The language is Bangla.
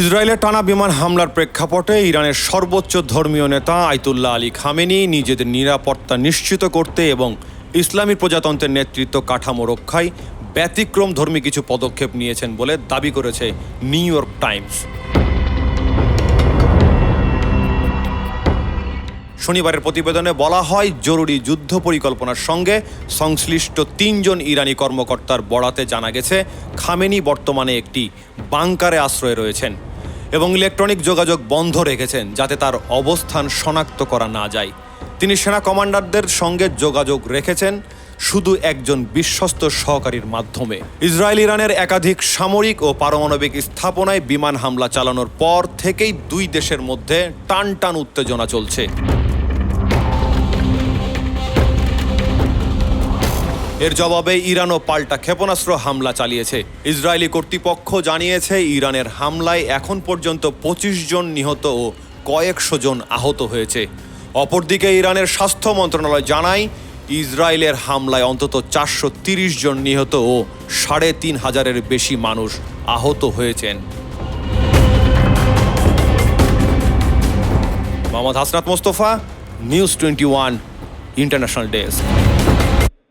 ইসরায়েলের টানা বিমান হামলার প্রেক্ষাপটে ইরানের সর্বোচ্চ ধর্মীয় নেতা আয়াতুল্লাহ আলী খামেনি নিজেদের নিরাপত্তা নিশ্চিত করতে এবং ইসলামী প্রজাতন্ত্রের নেতৃত্ব কাঠামো রক্ষায় ব্যতিক্রমধর্মী কিছু পদক্ষেপ নিয়েছেন বলে দাবি করেছে নিউ ইয়র্ক টাইমস। শনিবারের প্রতিবেদনে বলা হয়, জরুরি যুদ্ধ পরিকল্পনার সঙ্গে সংশ্লিষ্ট ৩ জন ইরানি কর্মকর্তার বরাতে জানা গেছে, খামেনি বর্তমানে একটি বাংকারে আশ্রয়ে রয়েছেন এবং ইলেকট্রনিক যোগাযোগ বন্ধ রেখেছেন যাতে তার অবস্থান শনাক্ত করা না যায়। তিনি সেনা কমান্ডারদের সঙ্গে যোগাযোগ রেখেছেন শুধু একজন বিশ্বস্ত সহকারীর মাধ্যমে। ইসরায়েল ইরানের একাধিক সামরিক ও পারমাণবিক স্থাপনায় বিমান হামলা চালানোর পর থেকেই দুই দেশের মধ্যে টানটান উত্তেজনা চলছে। এর জবাবে ইরানও পাল্টা ক্ষেপণাস্ত্র হামলা চালিয়েছে। ইসরায়েলি কর্তৃপক্ষ জানিয়েছে, ইরানের হামলায় এখন পর্যন্ত ২৫ জন নিহত ও কয়েকশো জন আহত হয়েছে। অপরদিকে ইরানের স্বাস্থ্য মন্ত্রণালয় জানায়, ইসরায়েলের হামলায় অন্তত ৪৩০ জন নিহত ও ৩৫০০-এর বেশি মানুষ আহত হয়েছেন। Mohammad Hasnat Mostafa, news 21 international desk.